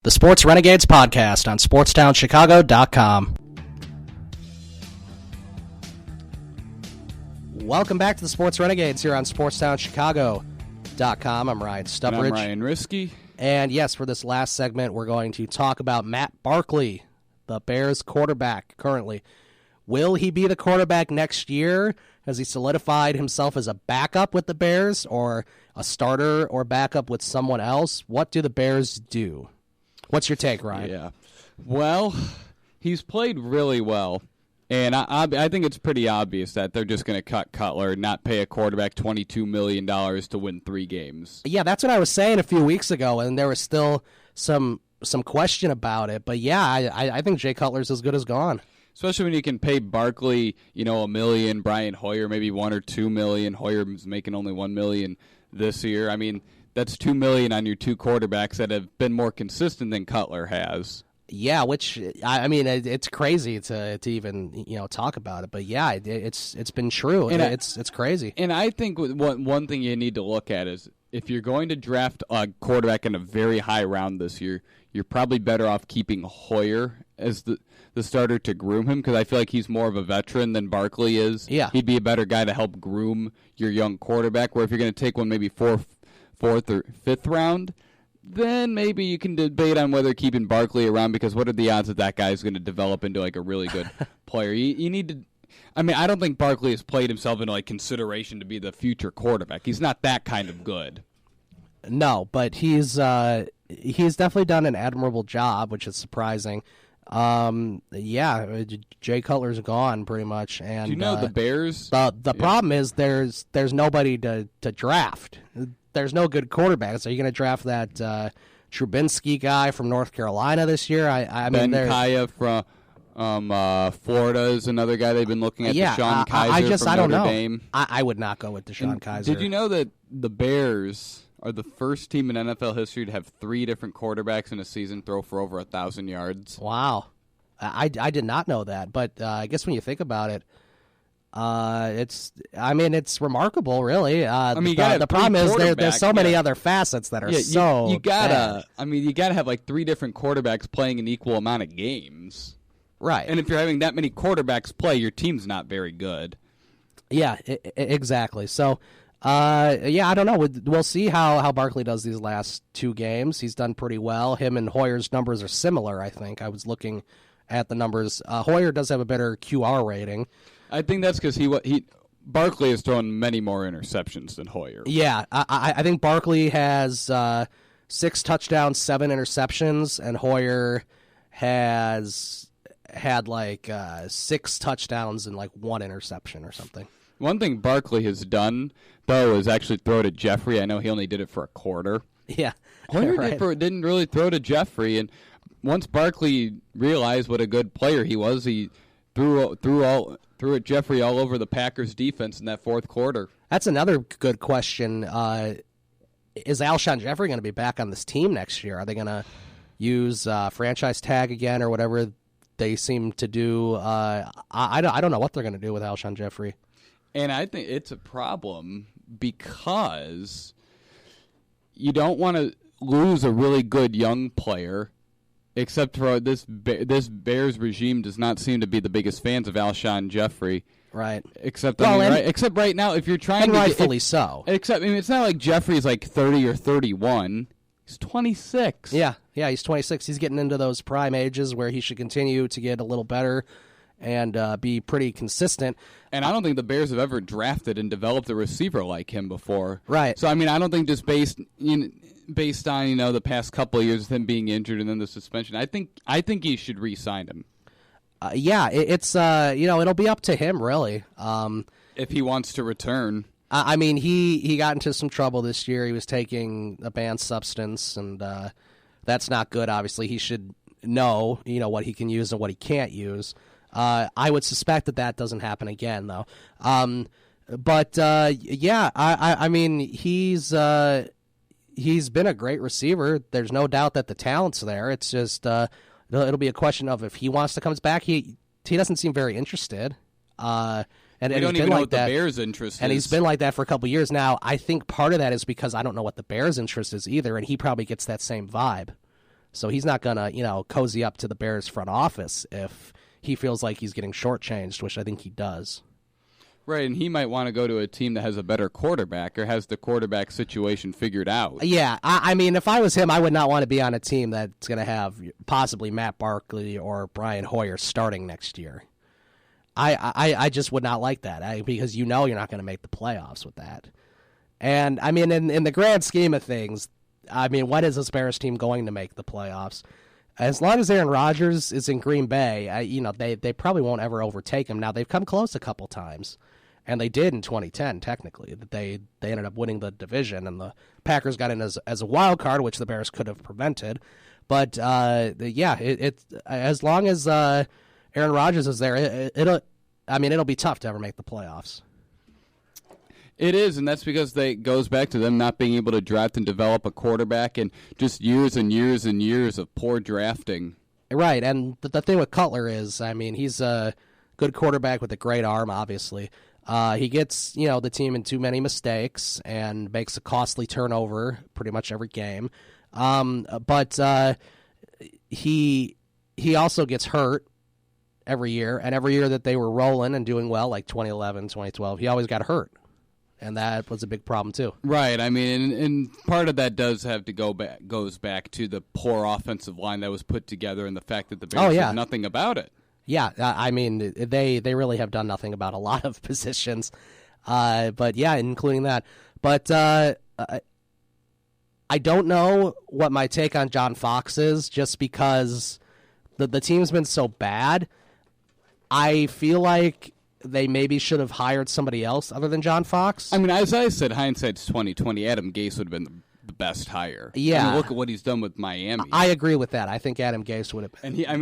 The Sports Renegades podcast on SportsTownChicago.com. Welcome back to the Sports Renegades here on SportsTownChicago.com. I'm Ryan Stuprich. And I'm Ryan Risky. And yes, for this last segment, we're going to talk about Matt Barkley, the Bears quarterback currently. Will he be the quarterback next year? Has he solidified himself as a backup with the Bears or a starter or backup with someone else? What do the Bears do? What's your take, Ryan? Yeah. Well, he's played really well. And I think it's pretty obvious that they're just going to cut Cutler and not pay a quarterback $22 million to win 3 games. Yeah, that's what I was saying a few weeks ago, and there was still some question about it. But yeah, I think Jay Cutler's as good as gone. Especially when you can pay Barkley, $1 million, Brian Hoyer maybe $1 or $2 million. Hoyer's making only $1 million this year. I mean, that's $2 million on your 2 quarterbacks that have been more consistent than Cutler has. Yeah, which it's crazy to even talk about it, but yeah, it's been true, and it's crazy. And I think one thing you need to look at is if you're going to draft a quarterback in a very high round this year, you're probably better off keeping Hoyer as the starter to groom him, because I feel like he's more of a veteran than Barkley is. Yeah, he'd be a better guy to help groom your young quarterback. Where if you're going to take one maybe fourth or fifth round, then maybe you can debate on whether keeping Barkley around, because what are the odds that guy's going to develop into like a really good player? You need to. I mean, I don't think Barkley has played himself into like consideration to be the future quarterback. He's not that kind of good. No, but he's definitely done an admirable job, which is surprising. Yeah, Jay Cutler's gone pretty much, and do you know the Bears? The problem is there's nobody to draft. There's no good quarterbacks. Are you going to draft that Trubinsky guy from North Carolina this year? I mean, Ben Kaya from Florida is another guy they've been looking at. Yeah, Deshaun Kaiser from Notre Dame. I would not go with Deshaun Kaiser. Did you know that the Bears are the first team in NFL history to have 3 different quarterbacks in a season throw for over 1,000 yards? Wow. I did not know that, but I guess when you think about it, it's remarkable, really. The problem is there's so many other facets that are you gotta bad. You gotta have like 3 different quarterbacks playing an equal amount of games, right? And if you're having that many quarterbacks play, your team's not very good. Yeah, exactly. So, I don't know. We'll see how Barkley does these last 2 games. He's done pretty well. Him and Hoyer's numbers are similar, I think. I was looking at the numbers. Hoyer does have a better QR rating. I think that's because Barkley has thrown many more interceptions than Hoyer. Yeah, I think Barkley has 6 touchdowns, 7 interceptions, and Hoyer has had like 6 touchdowns and like 1 interception or something. One thing Barkley has done, though, is actually throw to Jeffrey. I know he only did it for a quarter. Yeah, Hoyer right. didn't really throw to Jeffrey, and once Barkley realized what a good player he was, he threw at Jeffrey all over the Packers' defense in that 4th quarter. That's another good question. Is Alshon Jeffrey going to be back on this team next year? Are they going to use franchise tag again or whatever they seem to do? I don't know what they're going to do with Alshon Jeffrey. And I think it's a problem because you don't want to lose a really good young player. Except for this Bears regime does not seem to be the biggest fans of Alshon Jeffrey. Right. Except right now, if you're trying to rightfully so. Except it's not like Jeffrey's like 30 or 31. He's 26. Yeah, he's 26. He's getting into those prime ages where he should continue to get a little better and be pretty consistent. And I don't think the Bears have ever drafted and developed a receiver like him before. Right. So I don't think just based on the past couple of years of him being injured and then the suspension, I think he should re-sign him. It's it'll be up to him really. If he wants to return. He got into some trouble this year. He was taking a banned substance, and that's not good. Obviously, he should know what he can use and what he can't use. I would suspect that doesn't happen again, though. He's been a great receiver. There's no doubt that the talent's there. It's just it'll be a question of if he wants to come back. He doesn't seem very interested. And we don't even know what the Bears' interest is. And he's been like that for a couple of years now. I think part of that is because I don't know what the Bears' interest is either, and he probably gets that same vibe. So he's not going to, cozy up to the Bears front office if he feels like he's getting shortchanged, which I think he does. Right, and he might want to go to a team that has a better quarterback or has the quarterback situation figured out. Yeah, I mean, if I was him, I would not want to be on a team that's going to have possibly Matt Barkley or Brian Hoyer starting next year. I just would not like that because you're not going to make the playoffs with that. And, I mean, in the grand scheme of things, I mean, when is this Bears team going to make the playoffs? As long as Aaron Rodgers is in Green Bay, they probably won't ever overtake him. Now, they've come close a couple times. And they did in 2010, technically. They ended up winning the division, and the Packers got in as a wild card, which the Bears could have prevented. But as long as Aaron Rodgers is there, it'll be tough to ever make the playoffs. It is, and that's because it goes back to them not being able to draft and develop a quarterback, and just years and years and years of poor drafting. Right, and the thing with Cutler is, I mean, he's a good quarterback with a great arm, obviously. He gets, the team in too many mistakes and makes a costly turnover pretty much every game. But he also gets hurt every year, and every year that they were rolling and doing well, like 2011, 2012, he always got hurt. And that was a big problem too. Right. I mean, and part of that goes back to the poor offensive line that was put together and the fact that the Bears did nothing about it. Yeah, I mean, they really have done nothing about a lot of positions, but yeah, including that. But I don't know what my take on John Fox is, just because the team's been so bad. I feel like they maybe should have hired somebody else other than John Fox. I mean, as I said, hindsight's 20/20. Adam Gase would have been the best hire. Yeah, I mean, look at what he's done with Miami. I agree with that. I think Adam Gase would have. Would have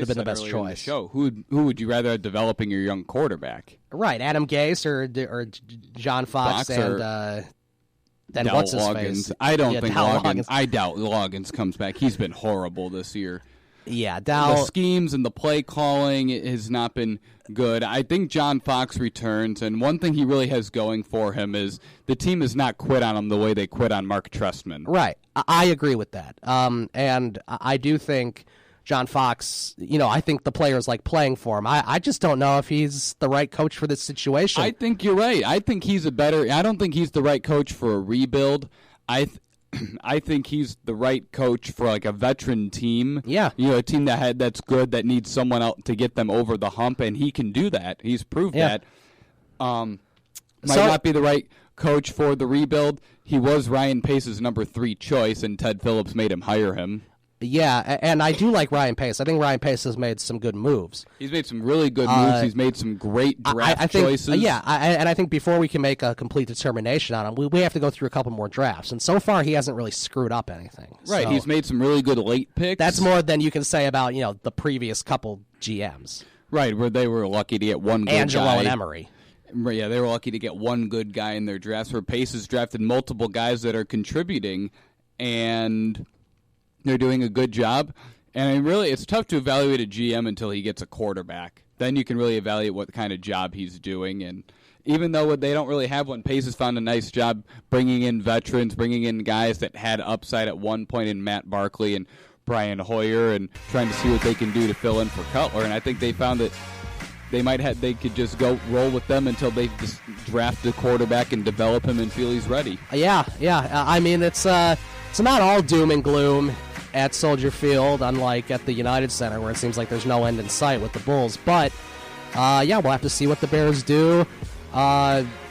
been the best choice. The show. Who would you rather have developing your young quarterback? Right, Adam Gase or John Fox and then what's his face? I don't think Loggins. I doubt Loggins comes back. He's been horrible this year. Yeah, the schemes and the play calling has not been good. I think John Fox returns, and one thing he really has going for him is the team has not quit on him the way they quit on Mark Trestman. Right. I agree with that. And I do think John Fox, I think the players like playing for him. I just don't know if he's the right coach for this situation. I think you're right. I think he's I don't think he's the right coach for a rebuild. I think he's the right coach for like a veteran team. Yeah. A team that's good, that needs someone else to get them over the hump, and he can do that. He's proved that. Might not be the right coach for the rebuild. He was Ryan Pace's number 3 choice, and Ted Phillips made him hire him. Yeah, and I do like Ryan Pace. I think Ryan Pace has made some good moves. He's made some really good moves. He's made some great draft choices. And I think before we can make a complete determination on him, we have to go through a couple more drafts. And so far, he hasn't really screwed up anything. Right, so he's made some really good late picks. That's more than you can say about the previous couple GMs. Right, where they were lucky to get one good Angelo guy. And Emery. Yeah, they were lucky to get one good guy in their drafts, where Pace has drafted multiple guys that are contributing, and they're doing a good job. And really, it's tough to evaluate a GM until he gets a quarterback. Then you can really evaluate what kind of job he's doing. And even though they don't really have one, Pace has found a nice job bringing in veterans, bringing in guys that had upside at one point in Matt Barkley and Brian Hoyer, and trying to see what they can do to fill in for Cutler. And I think they found that they could just go roll with them until they just draft the quarterback and develop him and feel he's ready. Yeah. I mean, it's not all doom and gloom at Soldier Field, unlike at the United Center, where it seems like there's no end in sight with the Bulls. But, we'll have to see what the Bears do.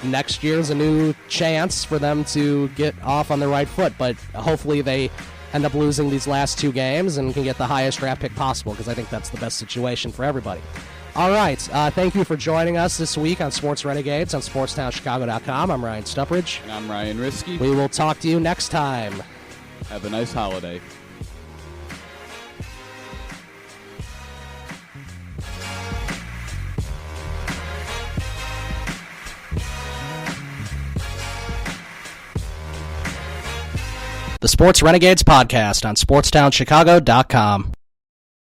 Next year's a new chance for them to get off on the right foot, but hopefully they end up losing these last 2 games and can get the highest draft pick possible, because I think that's the best situation for everybody. All right, thank you for joining us this week on Sports Renegades on SportsTownChicago.com. I'm Ryan Stuprich. And I'm Ryan Risky. We will talk to you next time. Have a nice holiday. The Sports Renegades podcast on SportsTownChicago.com.